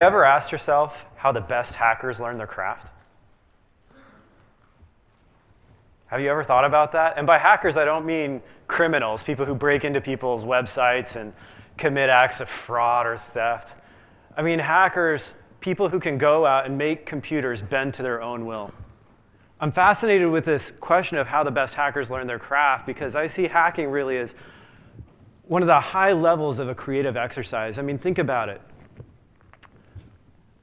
Ever asked yourself how the best hackers learn their craft? Have you ever thought about that? And by hackers, I don't mean criminals, people who break into people's websites and commit acts of fraud or theft. I mean hackers, people who can go out and make computers bend to their own will. I'm fascinated with this question of how the best hackers learn their craft because I see hacking really as one of the high levels of a creative exercise. I mean, think about it.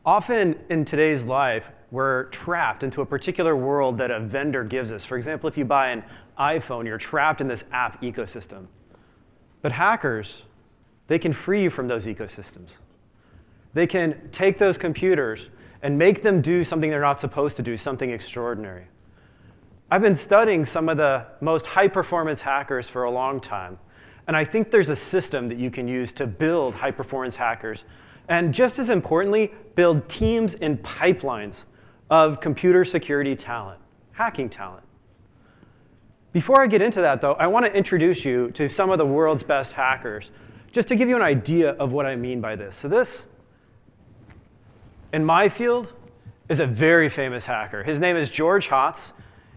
Often in today's life, we're trapped into a particular world that a vendor gives us. For example, if you buy an iPhone, you're trapped in this app ecosystem. But hackers, they can free you from those ecosystems. They can take those computers and make them do something they're not supposed to do, something extraordinary. I've been studying some of the most high-performance hackers for a long time, and I think there's a system that you can use to build high-performance hackers, and just as importantly, build teams and pipelines of computer security talent, hacking talent. Before I get into that, though, I want to introduce you to some of the world's best hackers, just to give you an idea of what I mean by this. So this, in my field, is a very famous hacker. His name is George Hotz.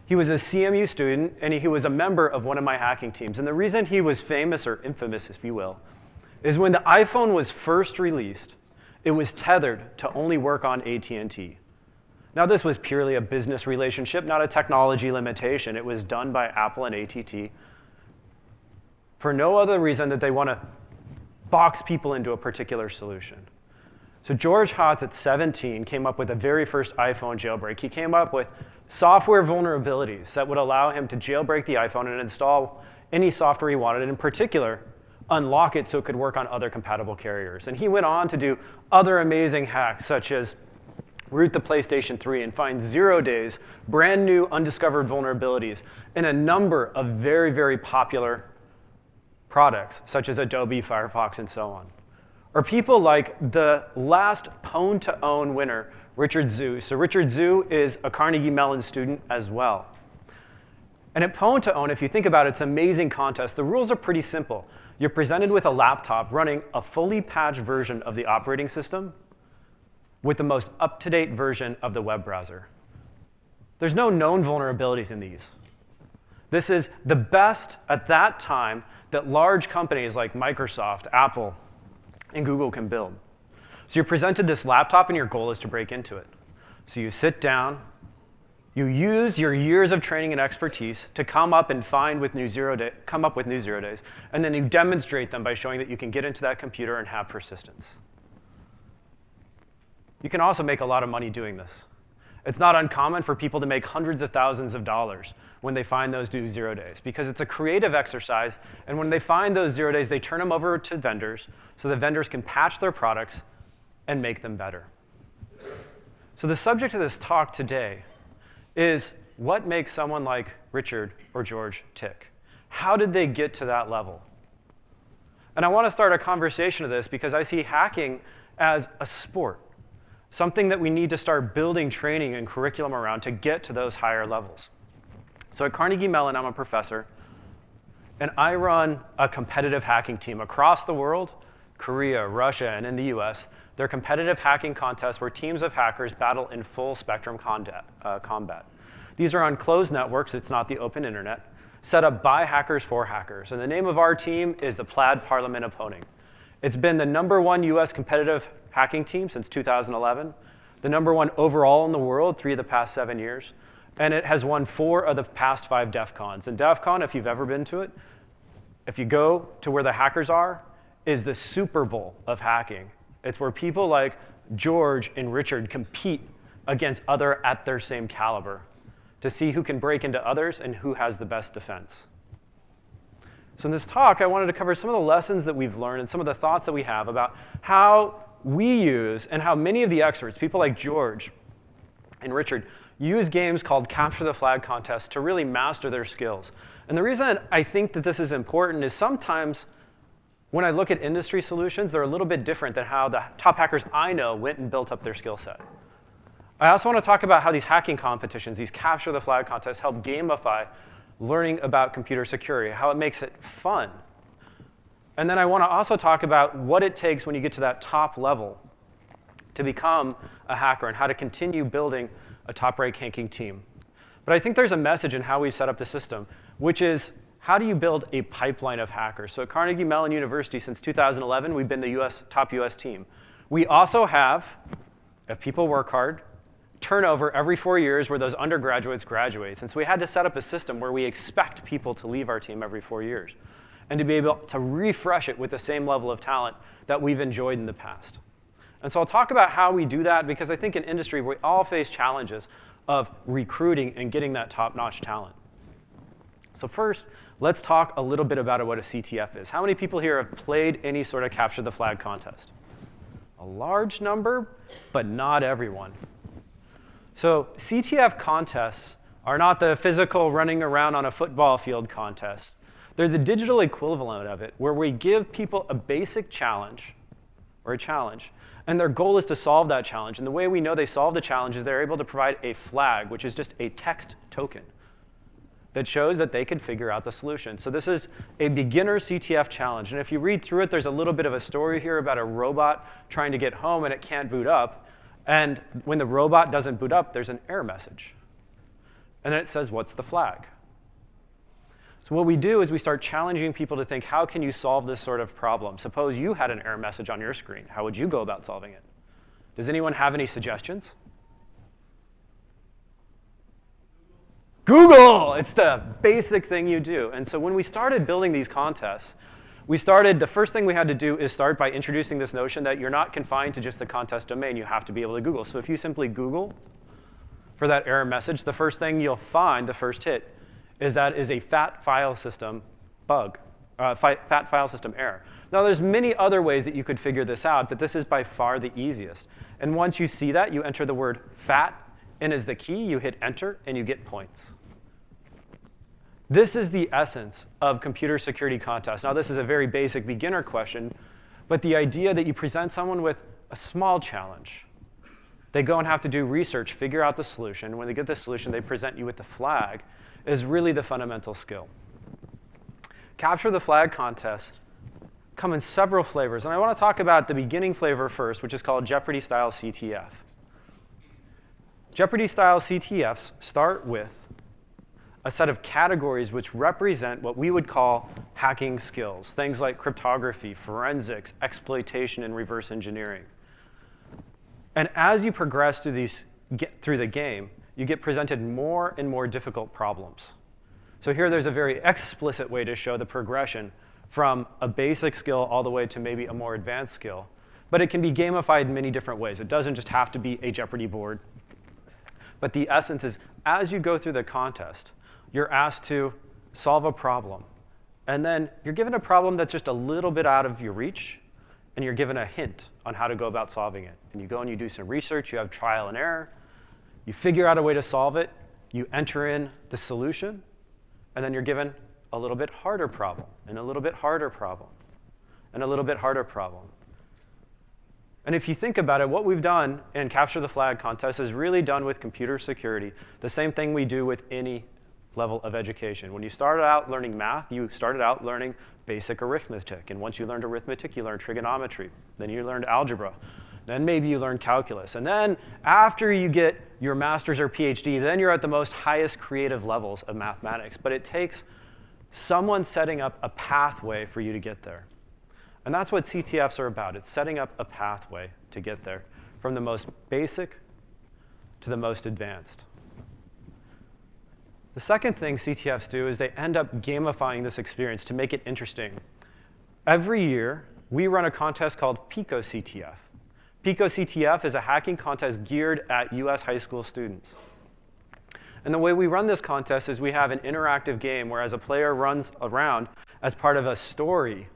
He was a CMU student, and he was a member of one of my hacking teams. And the reason he was famous, or infamous, if you will, is when the iPhone was first released, it was tethered to only work on AT&T. Now, this was purely a business relationship, not a technology limitation. It was done by Apple and AT&T for no other reason that they want to box people into a particular solution. So George Hotz, at 17, came up with the very first iPhone jailbreak. He came up with software vulnerabilities that would allow him to jailbreak the iPhone and install any software he wanted, and in particular, unlock it so it could work on other compatible carriers. And he went on to do other amazing hacks, such as root the PlayStation 3 and find 0 days, brand new undiscovered vulnerabilities in a number of very, very popular products, such as Adobe, Firefox, and so on. Or people like the last Pwn2Own winner, Richard Zhu. So Richard Zhu is a Carnegie Mellon student as well. And at Pwn2Own, if you think about it, it's an amazing contest. The rules are pretty simple. You're presented with a laptop running a fully patched version of the operating system with the most up-to-date version of the web browser. There's no known vulnerabilities in these. This is the best at that time that large companies like Microsoft, Apple, and Google can build. So you're presented this laptop, and your goal is to break into it. So you sit down, you use your years of training and expertise to come up with new 0 days, and then you demonstrate them by showing that you can get into that computer and have persistence. You can also make a lot of money doing this. It's not uncommon for people to make hundreds of thousands of dollars when they find those new 0 days, because it's a creative exercise, and when they find those 0 days, they turn them over to vendors so the vendors can patch their products and make them better. So the subject of this talk today is what makes someone like Richard or George tick? How did they get to that level? And I want to start a conversation of this because I see hacking as a sport, something that we need to start building training and curriculum around to get to those higher levels. So at Carnegie Mellon, I'm a professor, and I run a competitive hacking team across the world, Korea, Russia, and in the US. They're competitive hacking contests where teams of hackers battle in full spectrum combat. These are on closed networks, it's not the open internet, set up by hackers for hackers. And the name of our team is the Plaid Parliament of Honing. It's been the #1 US competitive hacking team since 2011, the #1 overall in the world 3 of the past 7 years, and it has won 4 of the past 5 DEF CONs. And DEF CON, if you've ever been to it, if you go to where the hackers are, is the Super Bowl of hacking. It's where people like George and Richard compete against others at their same caliber to see who can break into others and who has the best defense. So in this talk, I wanted to cover some of the lessons that we've learned and some of the thoughts that we have about how we use and how many of the experts, people like George and Richard, use games called Capture the Flag contests to really master their skills. And the reason I think that this is important is sometimes when I look at industry solutions, they're a little bit different than how the top hackers I know went and built up their skill set. I also want to talk about how these hacking competitions, these Capture the Flag contests, help gamify learning about computer security, how it makes it fun. And then I want to also talk about what it takes when you get to that top level to become a hacker and how to continue building a top-ranking team. But I think there's a message in how we've set up the system, which is how do you build a pipeline of hackers? So at Carnegie Mellon University, since 2011, we've been the top US team. We also have, if people work hard, turnover every 4 years where those undergraduates graduate. And so we had to set up a system where we expect people to leave our team every 4 years and to be able to refresh it with the same level of talent that we've enjoyed in the past. And so I'll talk about how we do that, because I think in industry we all face challenges of recruiting and getting that top-notch talent. So first, let's talk a little bit about what a CTF is. How many people here have played any sort of capture the flag contest? A large number, but not everyone. So CTF contests are not the physical running around on a football field contest. They're the digital equivalent of it, where we give people a basic challenge, or a challenge, and their goal is to solve that challenge. And the way we know they solve the challenge is they're able to provide a flag, which is just a text token that shows that they could figure out the solution. So this is a beginner CTF challenge. And if you read through it, there's a little bit of a story here about a robot trying to get home and it can't boot up. And when the robot doesn't boot up, there's an error message. And then it says, what's the flag? So what we do is we start challenging people to think, how can you solve this sort of problem? Suppose you had an error message on your screen. How would you go about solving it? Does anyone have any suggestions? Google! It's the basic thing you do. And so when we started building these contests, the first thing we had to do is start by introducing this notion that you're not confined to just the contest domain. You have to be able to Google. So if you simply Google for that error message, the first thing you'll find, the first hit, is that is a fat file system bug, fat file system error. Now, there's many other ways that you could figure this out, but this is by far the easiest. And once you see that, you enter the word fat in as the key, you hit enter, and you get points. This is the essence of computer security contests. Now, this is a very basic beginner question, but the idea that you present someone with a small challenge, they go and have to do research, figure out the solution. When they get the solution, they present you with the flag, is really the fundamental skill. Capture the flag contests come in several flavors. And I want to talk about the beginning flavor first, which is called Jeopardy-style CTF. Jeopardy-style CTFs start with a set of categories which represent what we would call hacking skills, things like cryptography, forensics, exploitation, and reverse engineering. And as you progress through the game, you get presented more and more difficult problems. So here there's a very explicit way to show the progression from a basic skill all the way to maybe a more advanced skill. But it can be gamified in many different ways. It doesn't just have to be a Jeopardy board. But the essence is, as you go through the contest, you're asked to solve a problem. And then you're given a problem that's just a little bit out of your reach, and you're given a hint on how to go about solving it. And you go and you do some research, you have trial and error, you figure out a way to solve it, you enter in the solution, and then you're given a little bit harder problem, and a little bit harder problem, and a little bit harder problem. And if you think about it, what we've done in Capture the Flag contest is really done with computer security, the same thing we do with any level of education. When you started out learning math, you started out learning basic arithmetic. And once you learned arithmetic, you learned trigonometry. Then you learned algebra. Then maybe you learn calculus. And then after you get your master's or PhD, then you're at the most highest creative levels of mathematics. But it takes someone setting up a pathway for you to get there. And that's what CTFs are about. It's setting up a pathway to get there, from the most basic to the most advanced. The second thing CTFs do is they end up gamifying this experience to make it interesting. Every year, we run a contest called Pico CTF. Pico CTF is a hacking contest geared at US high school students. And the way we run this contest is we have an interactive game where as a player runs around as part of a story,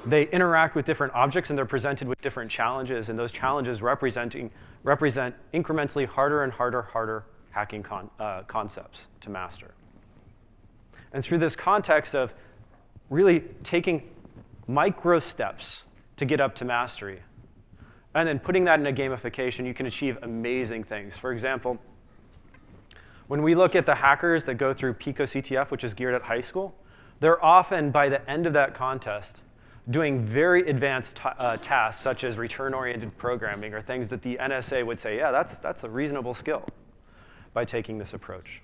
they interact with different objects and they're presented with different challenges, and those challenges represent incrementally harder and harder hacking concepts to master. And through this context of really taking micro steps to get up to mastery, and then putting that in a gamification, you can achieve amazing things. For example, when we look at the hackers that go through Pico CTF, which is geared at high school, they're often, by the end of that contest, doing very advanced tasks such as return-oriented programming or things that the NSA would say, yeah, that's a reasonable skill by taking this approach.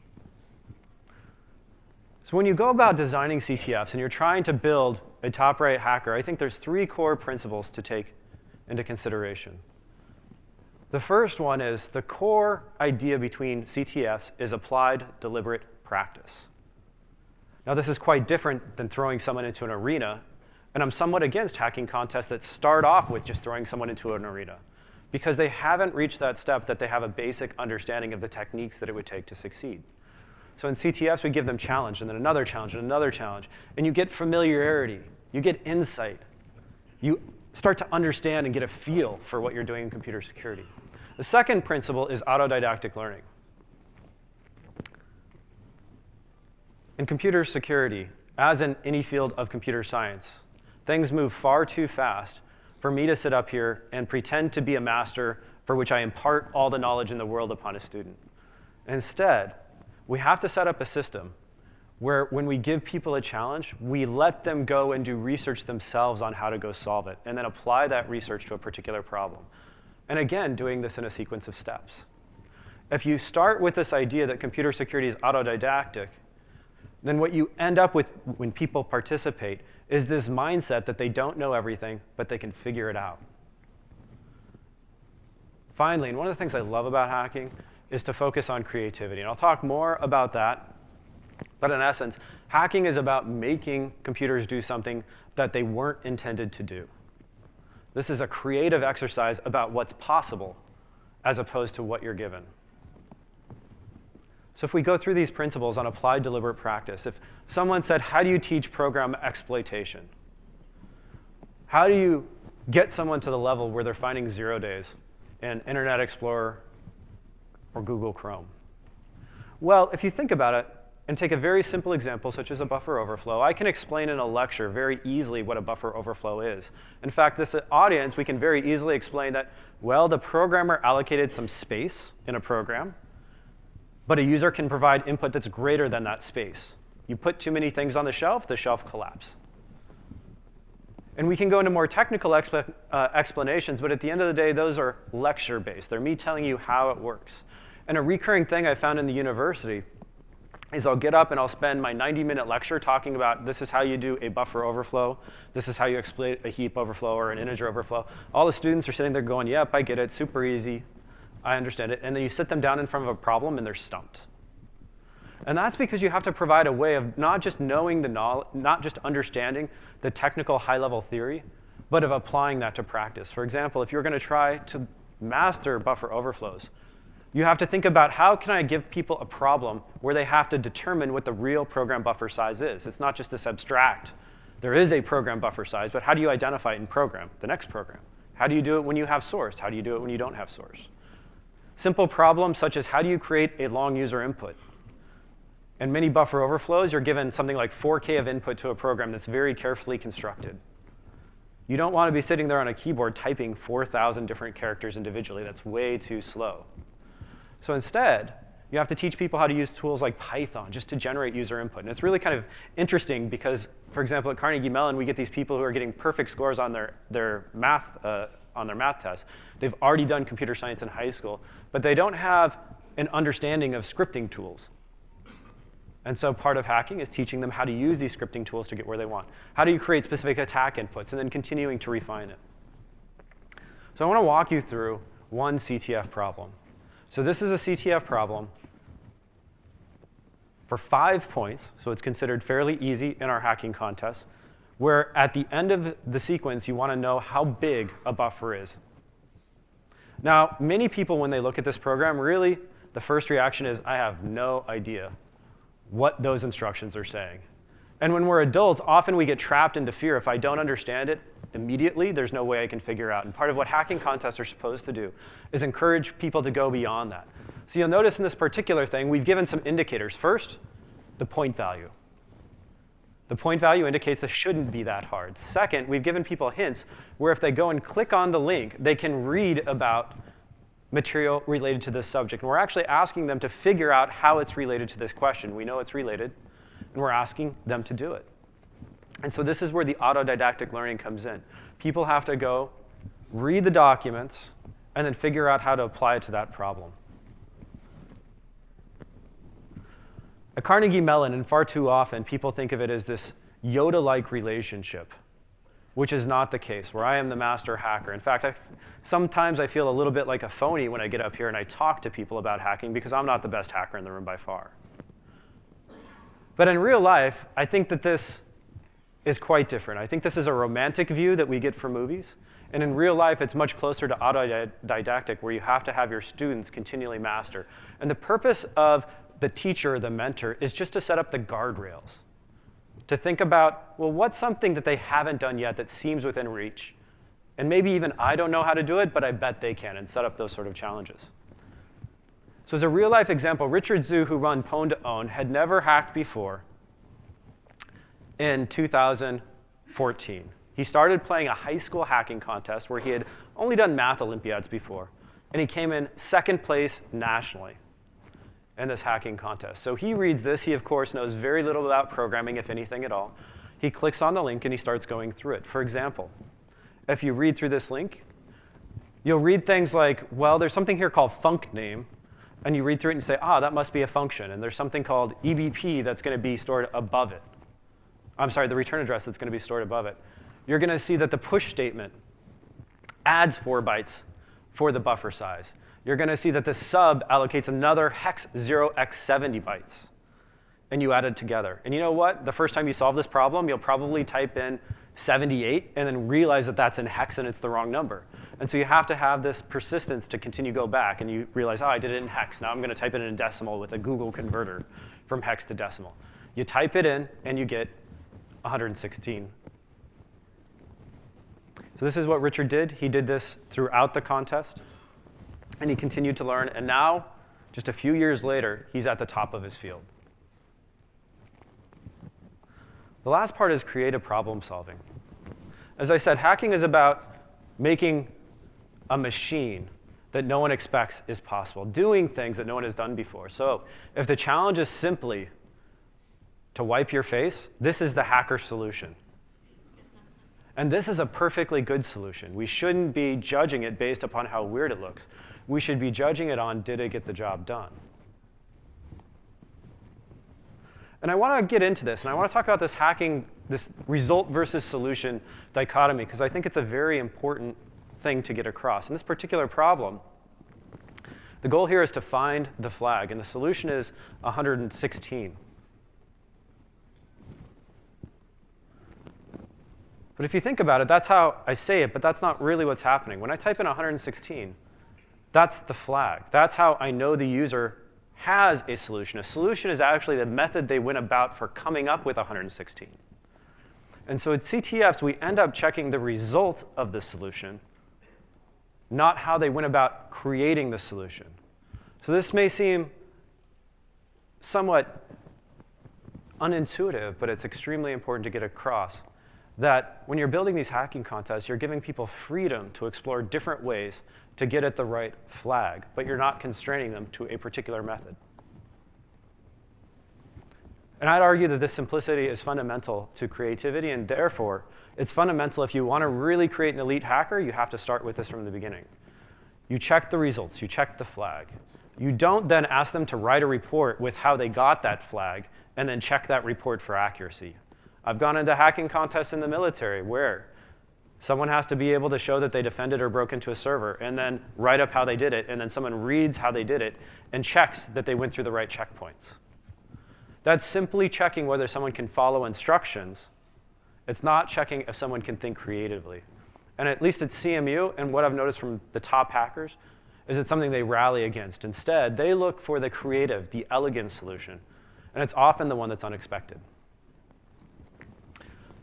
So when you go about designing CTFs and you're trying to build a top-right hacker, I think there's 3 core principles to take into consideration. The first one is the core idea between CTFs is applied deliberate practice. Now, this is quite different than throwing someone into an arena, and I'm somewhat against hacking contests that start off with just throwing someone into an arena, because they haven't reached that step that they have a basic understanding of the techniques that it would take to succeed. So in CTFs, we give them challenge, and then another challenge, and another challenge, and you get familiarity, you get insight, you start to understand and get a feel for what you're doing in computer security. The second principle is autodidactic learning. In computer security, as in any field of computer science, things move far too fast for me to sit up here and pretend to be a master for which I impart all the knowledge in the world upon a student. Instead, we have to set up a system where when we give people a challenge, we let them go and do research themselves on how to go solve it, and then apply that research to a particular problem. And again, doing this in a sequence of steps. If you start with this idea that computer security is autodidactic, then what you end up with when people participate is this mindset that they don't know everything, but they can figure it out. Finally, and one of the things I love about hacking is to focus on creativity. And I'll talk more about that. But in essence, hacking is about making computers do something that they weren't intended to do. This is a creative exercise about what's possible as opposed to what you're given. So if we go through these principles on applied deliberate practice, if someone said, how do you teach program exploitation? How do you get someone to the level where they're finding 0 days in Internet Explorer or Google Chrome? Well, if you think about it and take a very simple example, such as a buffer overflow, I can explain in a lecture very easily what a buffer overflow is. In fact, this audience, we can very easily explain that, well, the programmer allocated some space in a program, but a user can provide input that's greater than that space. You put too many things on the shelf collapses. And we can go into more technical explanations, but at the end of the day, those are lecture-based. They're me telling you how it works. And a recurring thing I found in the university is I'll get up and I'll spend my 90-minute lecture talking about this is how you do a buffer overflow. This is how you exploit a heap overflow or an integer overflow. All the students are sitting there going, yep, I get it, super easy. I understand it. And then you sit them down in front of a problem and they're stumped. And that's because you have to provide a way of not just knowing the knowledge, not just understanding the technical high-level theory, but of applying that to practice. For example, if you're going to try to master buffer overflows, you have to think about how can I give people a problem where they have to determine what the real program buffer size is. It's not just this abstract. There is a program buffer size, but how do you identify it in program, the next program? How do you do it when you have source? How do you do it when you don't have source? Simple problems such as how do you create a long user input? In many buffer overflows, you're given something like 4K of input to a program that's very carefully constructed. You don't want to be sitting there on a keyboard typing 4,000 different characters individually. That's way too slow. So instead, you have to teach people how to use tools like Python just to generate user input. And it's really kind of interesting because, for example, at Carnegie Mellon, we get these people who are getting perfect scores on their math tests. They've already done computer science in high school, but they don't have an understanding of scripting tools. And so part of hacking is teaching them how to use these scripting tools to get where they want. How do you create specific attack inputs and then continuing to refine it? So I want to walk you through one CTF problem. So this is a CTF problem for 5 points, so it's considered fairly easy in our hacking contest, where at the end of the sequence, you want to know how big a buffer is. Now, many people, when they look at this program, really, the first reaction is, I have no idea what those instructions are saying. And when we're adults, often we get trapped into fear. If I don't understand it immediately, there's no way I can figure out. And part of what hacking contests are supposed to do is encourage people to go beyond that. So you'll notice in this particular thing, we've given some indicators. First, the point value. The point value indicates this shouldn't be that hard. Second, we've given people hints where if they go and click on the link, they can read about material related to this subject. And we're actually asking them to figure out how it's related to this question. We know it's related, and we're asking them to do it. And so this is where the autodidactic learning comes in. People have to go read the documents and then figure out how to apply it to that problem. At Carnegie Mellon, and far too often, people think of it as this Yoda-like relationship, which is not the case, where I am the master hacker. In fact, sometimes I feel a little bit like a phony when I get up here and I talk to people about hacking because I'm not the best hacker in the room by far. But in real life, I think that this is quite different. I think this is a romantic view that we get from movies. And in real life, it's much closer to autodidactic, where you have to have your students continually master. And the purpose of the teacher or the mentor is just to set up the guardrails, to think about, well, what's something that they haven't done yet that seems within reach? And maybe even I don't know how to do it, but I bet they can, and set up those sort of challenges. So as a real-life example, Richard Zhu, who ran Pwn2Own, had never hacked before in 2014. He started playing a high school hacking contest where he had only done math Olympiads before, and he came in second place nationally in this hacking contest. So he reads this. He, of course, knows very little about programming, if anything at all. He clicks on the link, and he starts going through it. For example, if you read through this link, you'll read things like, well, there's something here called funcname, and you read through it and say, that must be a function. And there's something called EBP that's going to be stored above it. I'm sorry, the return address that's going to be stored above it. You're going to see that the push statement adds 4 bytes for the buffer size. You're going to see that the sub allocates another hex 0x70 bytes. And you add it together. And you know what? The first time you solve this problem, you'll probably type in 78 and then realize that that's in hex and it's the wrong number. And so you have to have this persistence to continue to go back. And you realize, I did it in hex. Now I'm going to type it in decimal with a Google converter from hex to decimal. You type it in, and you get 116. So this is what Richard did. He did this throughout the contest. And he continued to learn. And now, just a few years later, he's at the top of his field. The last part is creative problem solving. As I said, hacking is about making a machine that no one expects is possible, doing things that no one has done before. So if the challenge is simply to wipe your face, this is the hacker solution. And this is a perfectly good solution. We shouldn't be judging it based upon how weird it looks. We should be judging it on, did it get the job done? And I want to get into this, and I want to talk about this hacking, this result versus solution dichotomy, because I think it's a very important thing to get across. In this particular problem, the goal here is to find the flag, and the solution is 116. But if you think about it, that's how I say it, but that's not really what's happening. When I type in 116, that's the flag. That's how I know the user has a solution. A solution is actually the method they went about for coming up with 116. And so at CTFs, we end up checking the result of the solution, not how they went about creating the solution. So this may seem somewhat unintuitive, but it's extremely important to get across that when you're building these hacking contests, you're giving people freedom to explore different ways to get at the right flag, but you're not constraining them to a particular method. And I'd argue that this simplicity is fundamental to creativity, and therefore, it's fundamental if you want to really create an elite hacker, you have to start with this from the beginning. You check the results, you check the flag. You don't then ask them to write a report with how they got that flag and then check that report for accuracy. I've gone into hacking contests in the military where someone has to be able to show that they defended or broke into a server and then write up how they did it, and then someone reads how they did it and checks that they went through the right checkpoints. That's simply checking whether someone can follow instructions. It's not checking if someone can think creatively. And at least at CMU, and what I've noticed from the top hackers, is it's something they rally against. Instead, they look for the creative, the elegant solution. And it's often the one that's unexpected.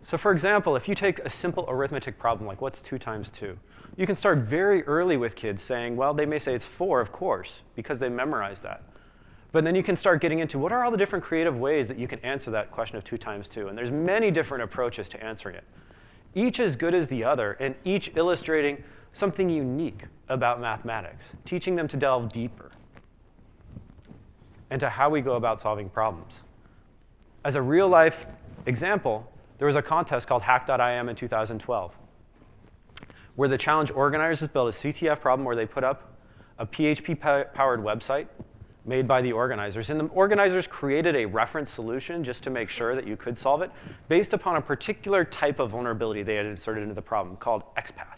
So for example, if you take a simple arithmetic problem like what's 2 times 2, you can start very early with kids saying, well, they may say it's 4, of course, because they memorize that. But then you can start getting into what are all the different creative ways that you can answer that question of 2 times 2. And there's many different approaches to answering it, each as good as the other, and each illustrating something unique about mathematics, teaching them to delve deeper into how we go about solving problems. As a real-life example, there was a contest called Hack.im in 2012, where the challenge organizers built a CTF problem where they put up a PHP-powered website made by the organizers. And the organizers created a reference solution just to make sure that you could solve it based upon a particular type of vulnerability they had inserted into the problem called XPath.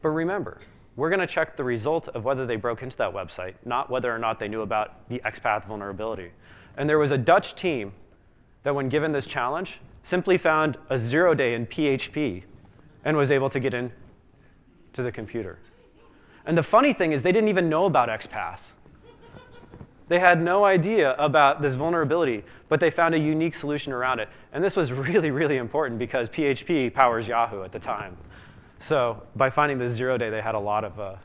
But remember, we're going to check the result of whether they broke into that website, not whether or not they knew about the XPath vulnerability. And there was a Dutch team that, when given this challenge, simply found a 0-day in PHP and was able to get in to the computer. And the funny thing is they didn't even know about XPath. They had no idea about this vulnerability, but they found a unique solution around it. And this was really, really important because PHP powers Yahoo at the time. So by finding this 0-day, they had a lot of,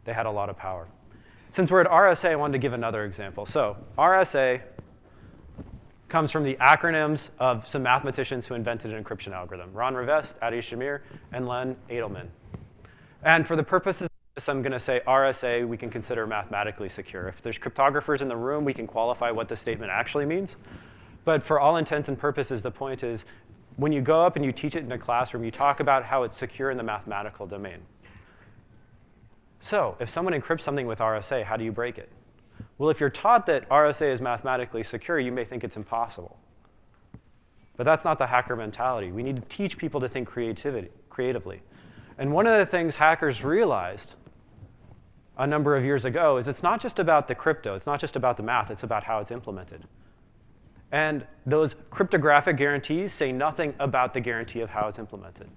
they had a lot of power. Since we're at RSA, I wanted to give another example. So RSA comes from the acronyms of some mathematicians who invented an encryption algorithm: Ron Rivest, Adi Shamir, and Len Edelman. And for the purposes of this, I'm going to say RSA we can consider mathematically secure. If there's cryptographers in the room, we can qualify what this statement actually means. But for all intents and purposes, the point is, when you go up and you teach it in a classroom, you talk about how it's secure in the mathematical domain. So if someone encrypts something with RSA, how do you break it? Well, if you're taught that RSA is mathematically secure, you may think it's impossible. But that's not the hacker mentality. We need to teach people to think creatively. And one of the things hackers realized a number of years ago is it's not just about the crypto. It's not just about the math. It's about how it's implemented. And those cryptographic guarantees say nothing about the guarantee of how it's implemented.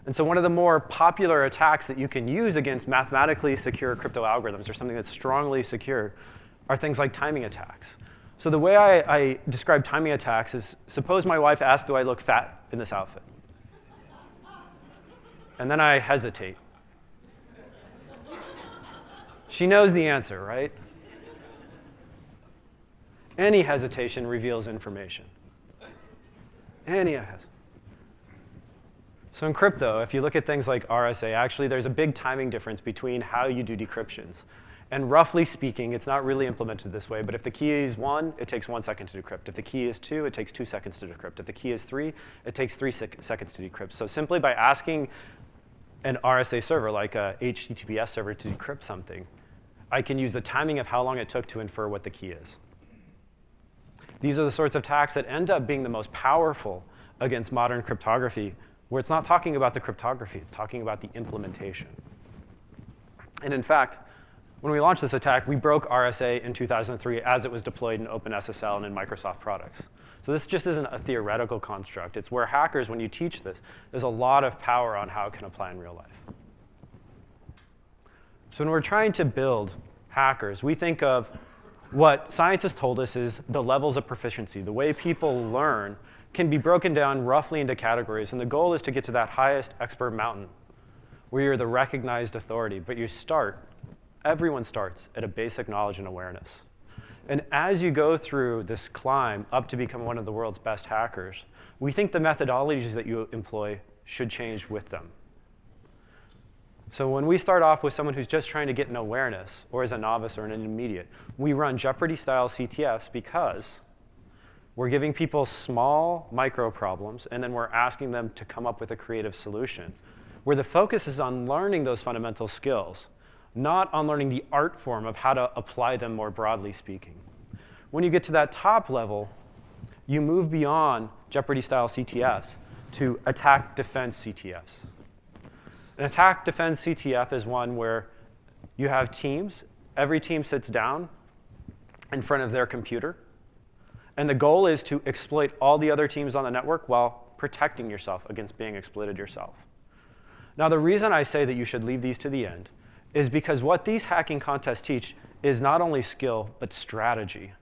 And so one of the more popular attacks that you can use against mathematically secure crypto algorithms, or something that's strongly secure, are things like timing attacks. So the way I describe timing attacks is, suppose my wife asks, do I look fat in this outfit? And then I hesitate. She knows the answer, right? Any hesitation reveals information. Any hesitation. So in crypto, if you look at things like RSA, actually there's a big timing difference between how you do decryptions. And roughly speaking, it's not really implemented this way, but if the key is 1, it takes 1 second to decrypt. If the key is 2, it takes 2 seconds to decrypt. If the key is 3, it takes 3 seconds to decrypt. So simply by asking an RSA server, like a HTTPS server, to decrypt something, I can use the timing of how long it took to infer what the key is. These are the sorts of attacks that end up being the most powerful against modern cryptography, where it's not talking about the cryptography, it's talking about the implementation. And in fact, when we launched this attack, we broke RSA in 2003 as it was deployed in OpenSSL and in Microsoft products. So this just isn't a theoretical construct. It's where hackers, when you teach this, there's a lot of power on how it can apply in real life. So when we're trying to build hackers, we think of what science has told us is the levels of proficiency. The way people learn can be broken down roughly into categories. And the goal is to get to that highest expert mountain where you're the recognized authority. But you start, everyone starts at a basic knowledge and awareness. And as you go through this climb up to become one of the world's best hackers, we think the methodologies that you employ should change with them. So when we start off with someone who's just trying to get an awareness, or as a novice or an intermediate, we run Jeopardy-style CTFs because we're giving people small micro problems, and then we're asking them to come up with a creative solution, where the focus is on learning those fundamental skills, not on learning the art form of how to apply them more broadly speaking. When you get to that top level, you move beyond Jeopardy-style CTFs to attack-defense CTFs. An attack-defense CTF is one where you have teams. Every team sits down in front of their computer. And the goal is to exploit all the other teams on the network while protecting yourself against being exploited yourself. Now, the reason I say that you should leave these to the end is because what these hacking contests teach is not only skill, but strategy.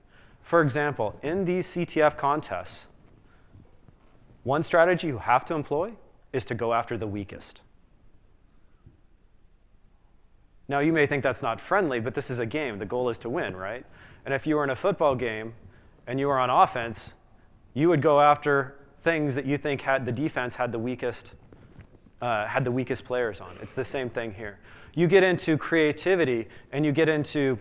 For example, in these CTF contests, one strategy you have to employ is to go after the weakest. Now, you may think that's not friendly, but this is a game. The goal is to win, right? And if you were in a football game and you were on offense, you would go after things that you think the defense had the weakest players on. It's the same thing here. You get into creativity, and you get into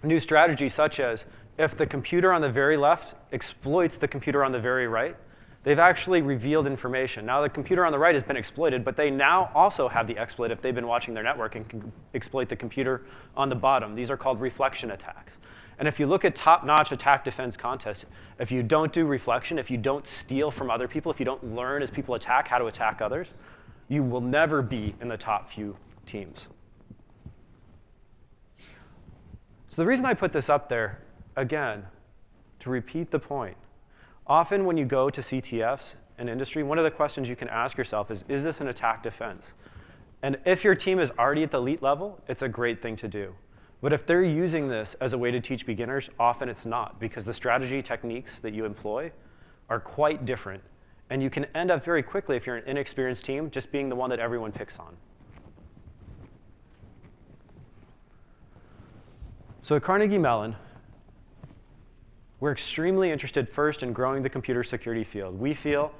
new strategies such as if the computer on the very left exploits the computer on the very right, they've actually revealed information. Now the computer on the right has been exploited, but they now also have the exploit if they've been watching their network and can exploit the computer on the bottom. These are called reflection attacks. And if you look at top-notch attack defense contests, if you don't do reflection, if you don't steal from other people, if you don't learn as people attack how to attack others, you will never be in the top few teams. So the reason I put this up there, again, to repeat the point, often when you go to CTFs in industry, one of the questions you can ask yourself is this an attack defense? And if your team is already at the elite level, it's a great thing to do. But if they're using this as a way to teach beginners, often it's not, because the strategy techniques that you employ are quite different. And you can end up very quickly, if you're an inexperienced team, just being the one that everyone picks on. So at Carnegie Mellon, we're extremely interested first in growing the computer security field. We feel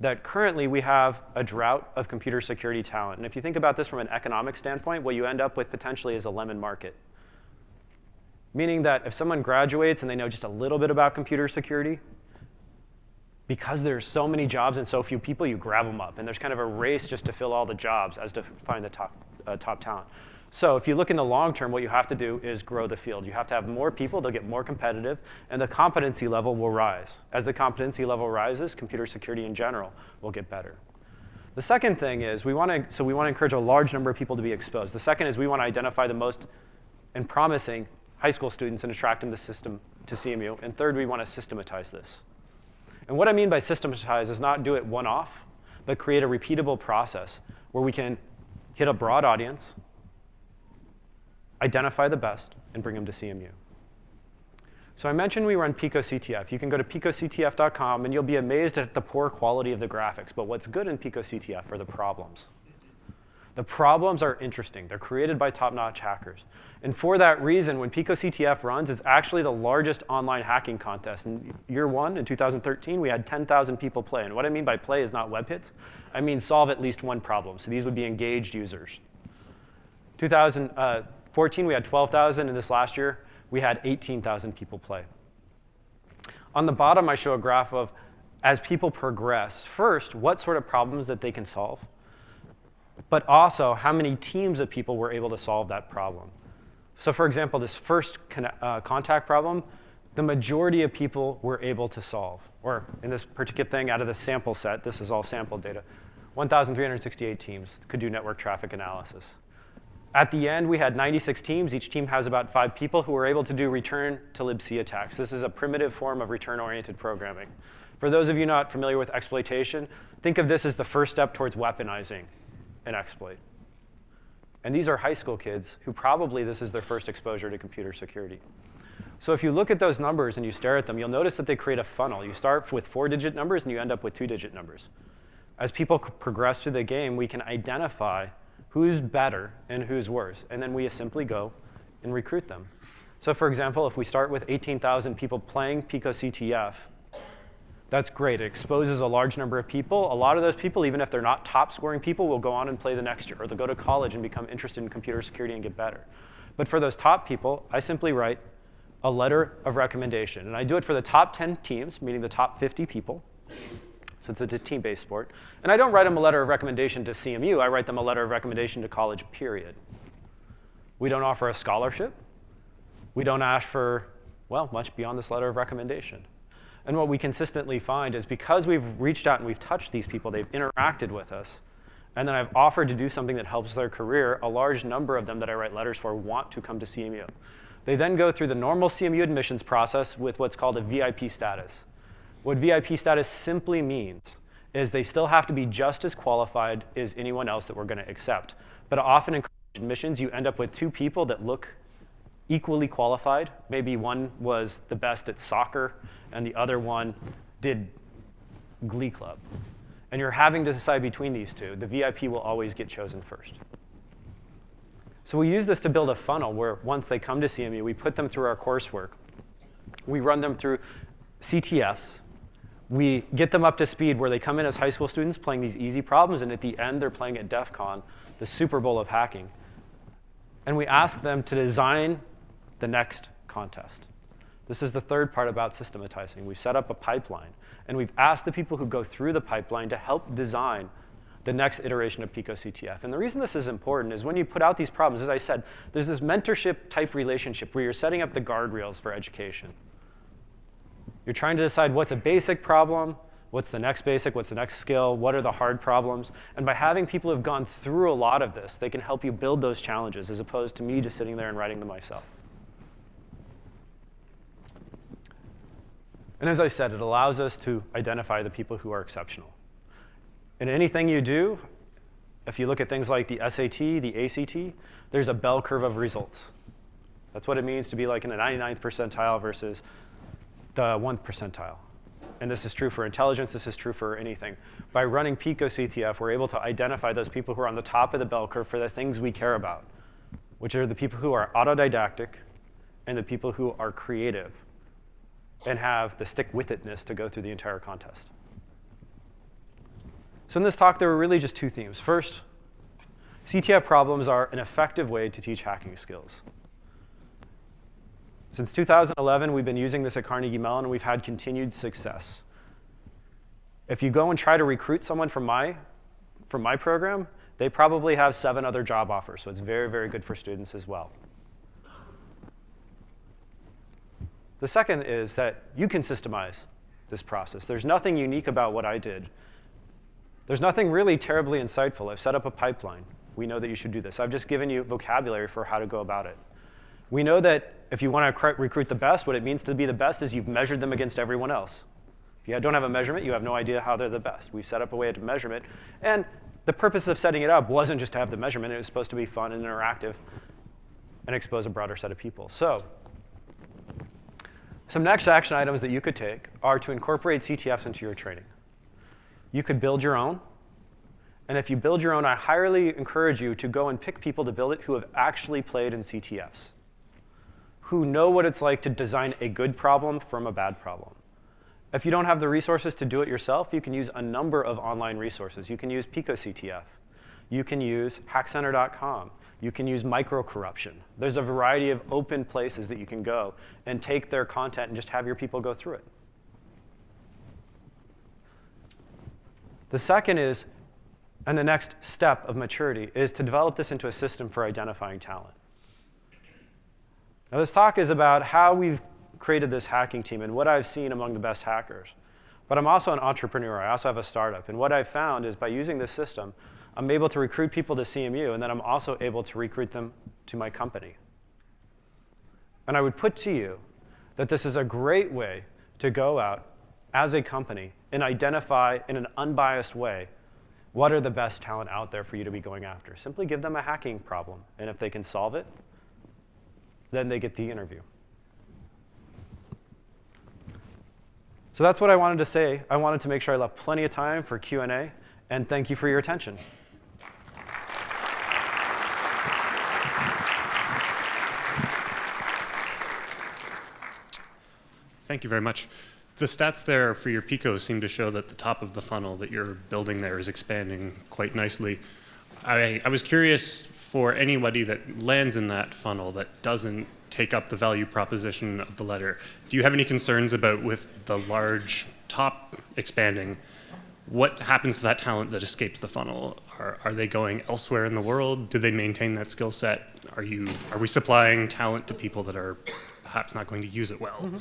that currently we have a drought of computer security talent. And if you think about this from an economic standpoint, what you end up with potentially is a lemon market. Meaning that if someone graduates and they know just a little bit about computer security, because there's so many jobs and so few people, you grab them up. And there's kind of a race just to fill all the jobs as to find the top talent. So if you look in the long term, what you have to do is grow the field. You have to have more people, they'll get more competitive, and the competency level will rise. As the competency level rises, computer security in general will get better. The second thing is we want to encourage a large number of people to be exposed. The second is we want to identify the most and promising high school students and attract them to CMU. And third, we want to systematize this. And what I mean by systematize is not do it one-off, but create a repeatable process where we can hit a broad audience, identify the best, and bring them to CMU. So I mentioned we run Pico CTF. You can go to picoctf.com, and you'll be amazed at the poor quality of the graphics. But what's good in Pico CTF are the problems. The problems are interesting. They're created by top-notch hackers. And for that reason, when Pico CTF runs, it's actually the largest online hacking contest. In year one, in 2013, we had 10,000 people play. And what I mean by play is not web hits. I mean solve at least one problem. So these would be engaged users. 2014, we had 12,000. And this last year, we had 18,000 people play. On the bottom, I show a graph of, as people progress, first, what sort of problems that they can solve, but also how many teams of people were able to solve that problem. So for example, this first contact problem, the majority of people were able to solve. Or in this particular thing, out of the sample set, this is all sample data, 1,368 teams could do network traffic analysis. At the end, we had 96 teams. Each team has about 5 people who were able to do return to libc attacks. This is a primitive form of return-oriented programming. For those of you not familiar with exploitation, think of this as the first step towards weaponizing an exploit. And these are high school kids who probably this is their first exposure to computer security. So if you look at those numbers and you stare at them, you'll notice that they create a funnel. You start with 4-digit numbers and you end up with 2-digit numbers. As people progress through the game, we can identify who's better and who's worse. And then we simply go and recruit them. So for example, if we start with 18,000 people playing Pico CTF, that's great. It exposes a large number of people. A lot of those people, even if they're not top scoring people, will go on and play the next year. Or they'll go to college and become interested in computer security and get better. But for those top people, I simply write a letter of recommendation. And I do it for the top 10 teams, meaning the top 50 people, since it's a team-based sport. And I don't write them a letter of recommendation to CMU. I write them a letter of recommendation to college, period. We don't offer a scholarship. We don't ask for, well, much beyond this letter of recommendation. And what we consistently find is because we've reached out and we've touched these people, they've interacted with us, and then I've offered to do something that helps their career, a large number of them that I write letters for want to come to CMU. They then go through the normal CMU admissions process with what's called a VIP status. What VIP status simply means is they still have to be just as qualified as anyone else that we're going to accept. But often in college admissions, you end up with 2 people that look equally qualified. Maybe one was the best at soccer, and the other one did Glee Club. And you're having to decide between these 2. The VIP will always get chosen first. So we use this to build a funnel where once they come to CMU, we put them through our coursework. We run them through CTFs. We get them up to speed where they come in as high school students playing these easy problems, and at the end, they're playing at DEF CON, the Super Bowl of hacking. And we ask them to design the next contest. This is the third part about systematizing. We've set up a pipeline, and we've asked the people who go through the pipeline to help design the next iteration of Pico-CTF. And the reason this is important is when you put out these problems, as I said, there's this mentorship-type relationship where you're setting up the guardrails for education. You're trying to decide what's a basic problem, what's the next basic, what's the next skill, what are the hard problems. And by having people who have gone through a lot of this, they can help you build those challenges as opposed to me just sitting there and writing them myself. And as I said, it allows us to identify the people who are exceptional. In anything you do, if you look at things like the SAT, the ACT, there's a bell curve of results. That's what it means to be like in the 99th percentile versus the 1th percentile. And this is true for intelligence, this is true for anything. By running Pico-CTF, we're able to identify those people who are on the top of the bell curve for the things we care about, which are the people who are autodidactic and the people who are creative and have the stick-with-itness to go through the entire contest. So in this talk, there were really just two themes. First, CTF problems are an effective way to teach hacking skills. Since 2011, we've been using this at Carnegie Mellon, and we've had continued success. If you go and try to recruit someone from my program, they probably have 7 other job offers, so it's very, very good for students as well. The second is that you can systemize this process. There's nothing unique about what I did. There's nothing really terribly insightful. I've set up a pipeline. We know that you should do this. I've just given you vocabulary for how to go about it. We know that if you want to recruit the best, what it means to be the best is you've measured them against everyone else. If you don't have a measurement, you have no idea how they're the best. We've set up a way to measure it. And the purpose of setting it up wasn't just to have the measurement. It was supposed to be fun and interactive and expose a broader set of people. So some next action items that you could take are to incorporate CTFs into your training. You could build your own. And if you build your own, I highly encourage you to go and pick people to build it who have actually played in CTFs, who know what it's like to design a good problem from a bad problem. If you don't have the resources to do it yourself, you can use a number of online resources. You can use Pico-CTF. You can use hackcenter.com. You can use micro-corruption. There's a variety of open places that you can go and take their content and just have your people go through it. The second is, and the next step of maturity, is to develop this into a system for identifying talent. Now, this talk is about how we've created this hacking team and what I've seen among the best hackers. But I'm also an entrepreneur. I also have a startup. And what I've found is by using this system, I'm able to recruit people to CMU, and then I'm also able to recruit them to my company. And I would put to you that this is a great way to go out as a company and identify in an unbiased way what are the best talent out there for you to be going after. Simply give them a hacking problem, and if they can solve it, then they get the interview. So that's what I wanted to say. I wanted to make sure I left plenty of time for Q&A, and thank you for your attention. Thank you very much. The stats there for your Pico seem to show that the top of the funnel that you're building there is expanding quite nicely. I was curious, for anybody that lands in that funnel that doesn't take up the value proposition of the letter, do you have any concerns about, with the large top expanding, what happens to that talent that escapes the funnel? Are they going elsewhere in the world? Do they maintain that skill set? Are we supplying talent to people that are perhaps not going to use it well? Mm-hmm.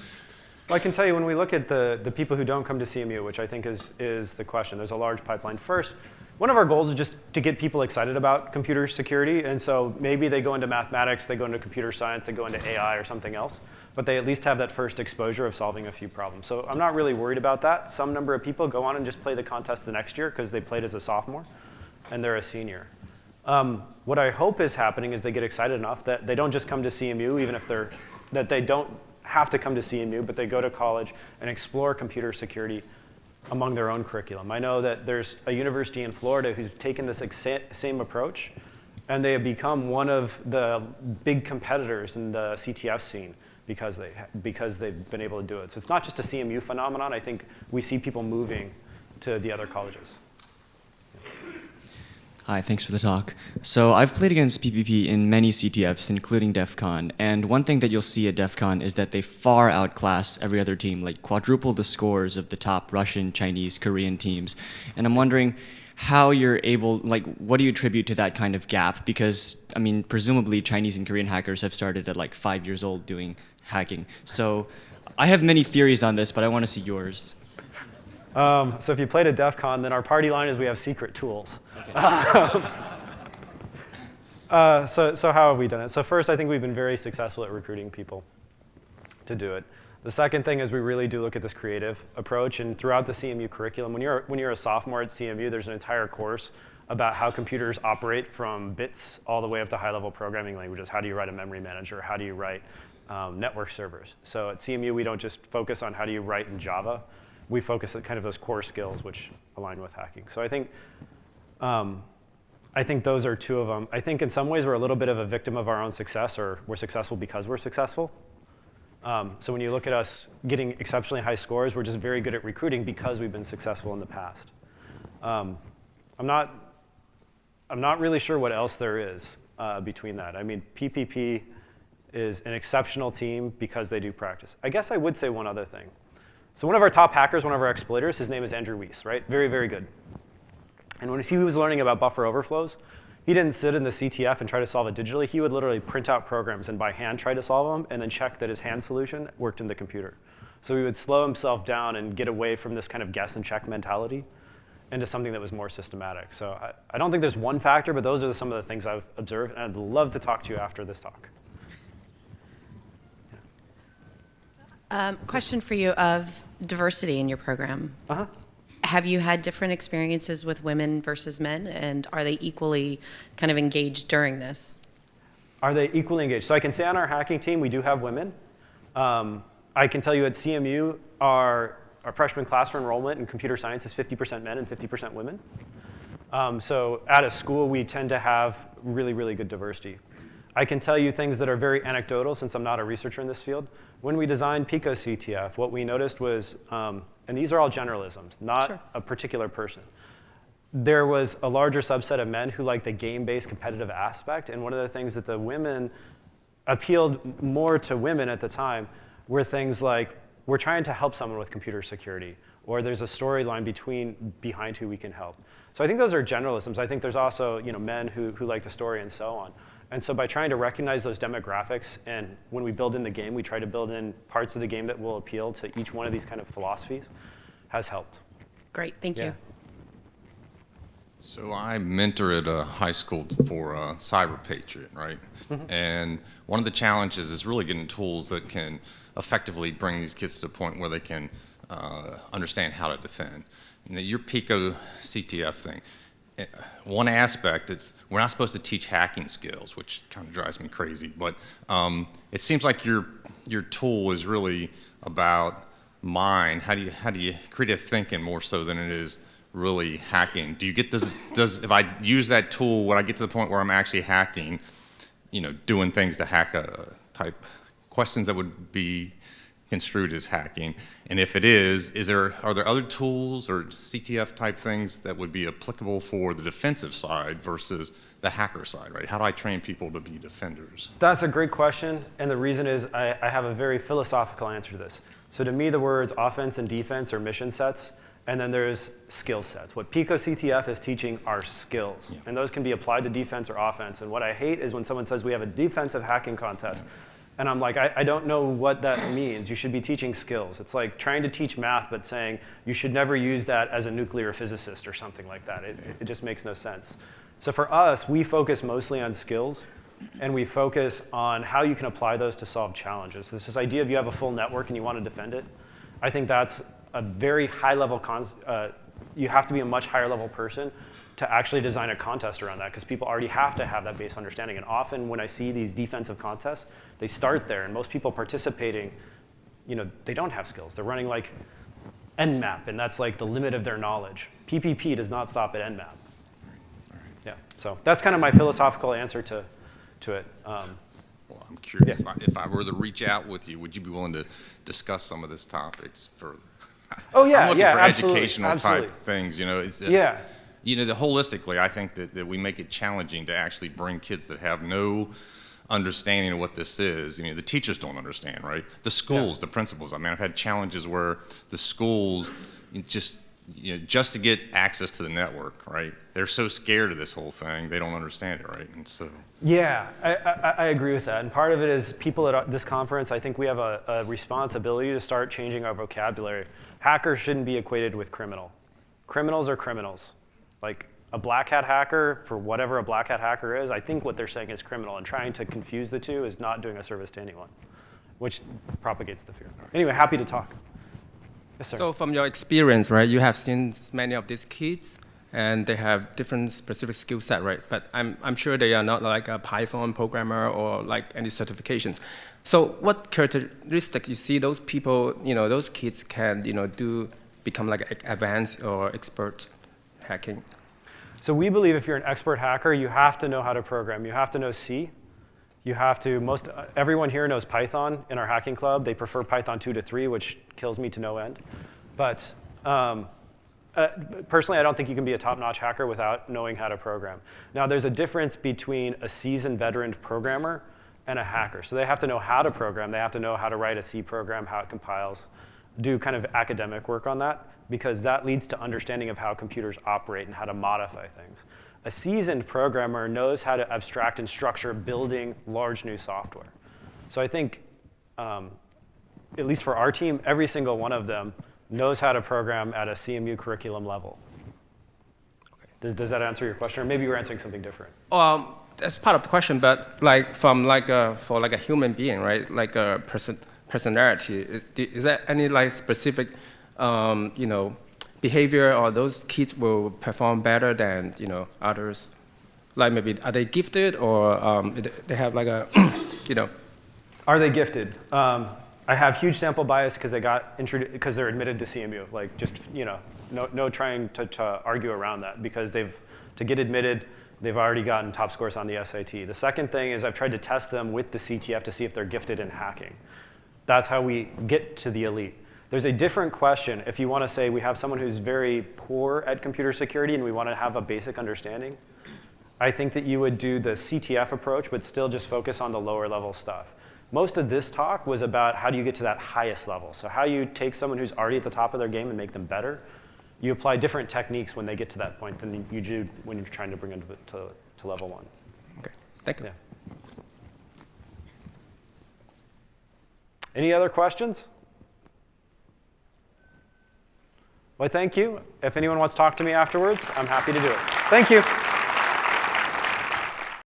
Well, I can tell you when we look at the people who don't come to CMU, which I think is the question, there's a large pipeline. First, one of our goals is just to get people excited about computer security. And so maybe they go into mathematics, they go into computer science, they go into AI or something else. But they at least have that first exposure of solving a few problems. So I'm not really worried about that. Some number of people go on and just play the contest the next year because they played as a sophomore and they're a senior. What I hope is happening is they get excited enough that they don't just come to CMU, even if that they don't have to come to CMU, but they go to college and explore computer security among their own curriculum. I know that there's a university in Florida who's taken this same approach, and they have become one of the big competitors in the CTF scene because they've been able to do it. So it's not just a CMU phenomenon. I think we see people moving to the other colleges. Hi, thanks for the talk. So I've played against PPP in many CTFs, including DEF CON, and one thing that you'll see at DEF CON is that they far outclass every other team, like quadruple the scores of the top Russian, Chinese, Korean teams. And I'm wondering how you're able, like, what do you attribute to that kind of gap? Because, I mean, presumably Chinese and Korean hackers have started at like 5 years old doing hacking. So I have many theories on this, but I want to see yours. So if you played at DEF CON, then our party line is we have secret tools. Okay. So how have we done it? So first, I think we've been very successful at recruiting people to do it. The second thing is we really do look at this creative approach, and throughout the CMU curriculum, when you're a sophomore at CMU, there's an entire course about how computers operate from bits all the way up to high-level programming languages. How do you write a memory manager? How do you write network servers? So at CMU, we don't just focus on how do you write in Java. We focus on kind of those core skills which align with hacking. So I think those are two of them. I think in some ways we're a little bit of a victim of our own success, or we're successful because we're successful. So when you look at us getting exceptionally high scores, we're just very good at recruiting because we've been successful in the past. I'm not really sure what else there is between that. I mean, PPP is an exceptional team because they do practice. I guess I would say one other thing. So one of our top hackers, one of our exploiters, his name is Andrew Weiss, right? Very, very good. And when he was learning about buffer overflows, he didn't sit in the CTF and try to solve it digitally. He would literally print out programs and by hand try to solve them and then check that his hand solution worked in the computer. So he would slow himself down and get away from this kind of guess and check mentality into something that was more systematic. So I don't think there's one factor, but those are some of the things I've observed, and I'd love to talk to you after this talk. Question for you of diversity in your program. Uh-huh. Have you had different experiences with women versus men, and are they equally kind of engaged during this? Are they equally engaged? So I can say on our hacking team, we do have women. I can tell you at CMU, our freshman class for enrollment in computer science is 50% men and 50% women. So at a school, we tend to have really, really good diversity. I can tell you things that are very anecdotal since I'm not a researcher in this field. When we designed Pico CTF, what we noticed was, and these are all generalisms, not Sure. a particular person. There was a larger subset of men who liked the game-based competitive aspect, and one of the things that the women appealed more to women at the time were things like, we're trying to help someone with computer security, or there's a storyline behind who we can help. So I think those are generalisms. I think there's also men who like the story and so on. And so by trying to recognize those demographics, and when we build in the game, we try to build in parts of the game that will appeal to each one of these kind of philosophies, has helped. Great, thank you. So I mentor at a high school for Cyber Patriot, right? Mm-hmm. And one of the challenges is really getting tools that can effectively bring these kids to a point where they can understand how to defend. Your Pico CTF thing, one aspect, we're not supposed to teach hacking skills, which kind of drives me crazy, but it seems like your tool is really about mind. How do you creative thinking more so than it is really hacking? Do you get does if I use that tool, when I get to the point where I'm actually hacking, doing things to hack a type questions that would be construed as hacking? And if it is are there other tools or CTF type things that would be applicable for the defensive side versus the hacker side, right? How do I train people to be defenders? That's a great question, and the reason is I have a very philosophical answer to this. So to me, the words offense and defense are mission sets, and then there's skill sets. What Pico CTF is teaching are skills, and those can be applied to defense or offense. And what I hate is when someone says we have a defensive hacking contest, and I'm like, I don't know what that means. You should be teaching skills. It's like trying to teach math, but saying you should never use that as a nuclear physicist or something like that. It just makes no sense. So for us, we focus mostly on skills, and we focus on how you can apply those to solve challenges. So this idea of you have a full network and you want to defend it, I think that's a very high level, you have to be a much higher level person to actually design a contest around that, because people already have to have that base understanding. And often when I see these defensive contests, they start there, and most people participating, they don't have skills. They're running like Nmap, and that's like the limit of their knowledge. PPP does not stop at Nmap. Yeah, so that's kind of my philosophical answer to it. Well, I'm curious, Yeah. if I were to reach out with you, would you be willing to discuss some of these topics further? Oh yeah, I'm looking yeah, for absolutely, educational absolutely. type things, Yeah. holistically, I think that we make it challenging to actually bring kids that have no understanding of what this is. The teachers don't understand, right? The schools, the principals. I mean, I've had challenges where the schools just to get access to the network, right? They're so scared of this whole thing, they don't understand it, right? And so. Yeah, I agree with that. And part of it is people at this conference, I think we have a responsibility to start changing our vocabulary. Hacker shouldn't be equated with criminal. Criminals are criminals. Like a black hat hacker, for whatever a black hat hacker is, I think what they're saying is criminal. And trying to confuse the two is not doing a service to anyone, which propagates the fear. Anyway, happy to talk. Yes, sir. So from your experience, right, you have seen many of these kids, and they have different specific skill set, right? But I'm sure they are not like a Python programmer or like any certifications. So what characteristics you see those people, those kids can, become like advanced or expert hacking? So we believe if you're an expert hacker, you have to know how to program. You have to know C. You have to, everyone here knows Python in our hacking club. They prefer Python 2 to 3, which kills me to no end. But personally, I don't think you can be a top-notch hacker without knowing how to program. Now, there's a difference between a seasoned veteran programmer and a hacker. So they have to know how to program. They have to know how to write a C program, how it compiles, do kind of academic work on that, because that leads to understanding of how computers operate and how to modify things. A seasoned programmer knows how to abstract and structure building large new software. So I think, at least for our team, every single one of them knows how to program at a CMU curriculum level. Okay. Does that answer your question? Or maybe you're answering something different. That's part of the question, but like from for like a human being, right? Like a personality, is there any like specific, behavior, or those kids will perform better than others? Like maybe are they gifted, or they have like a Are they gifted? I have huge sample bias because because they're admitted to CMU. Like just no trying to argue around that, because to get admitted, they've already gotten top scores on the SAT. The second thing is I've tried to test them with the CTF to see if they're gifted in hacking. That's how we get to the elite. There's a different question if you want to say we have someone who's very poor at computer security and we want to have a basic understanding. I think that you would do the CTF approach, but still just focus on the lower level stuff. Most of this talk was about how do you get to that highest level. So how you take someone who's already at the top of their game and make them better. You apply different techniques when they get to that point than you do when you're trying to bring them to level 1. Okay, thank you. Yeah. Any other questions? Well, thank you. If anyone wants to talk to me afterwards, I'm happy to do it. Thank you.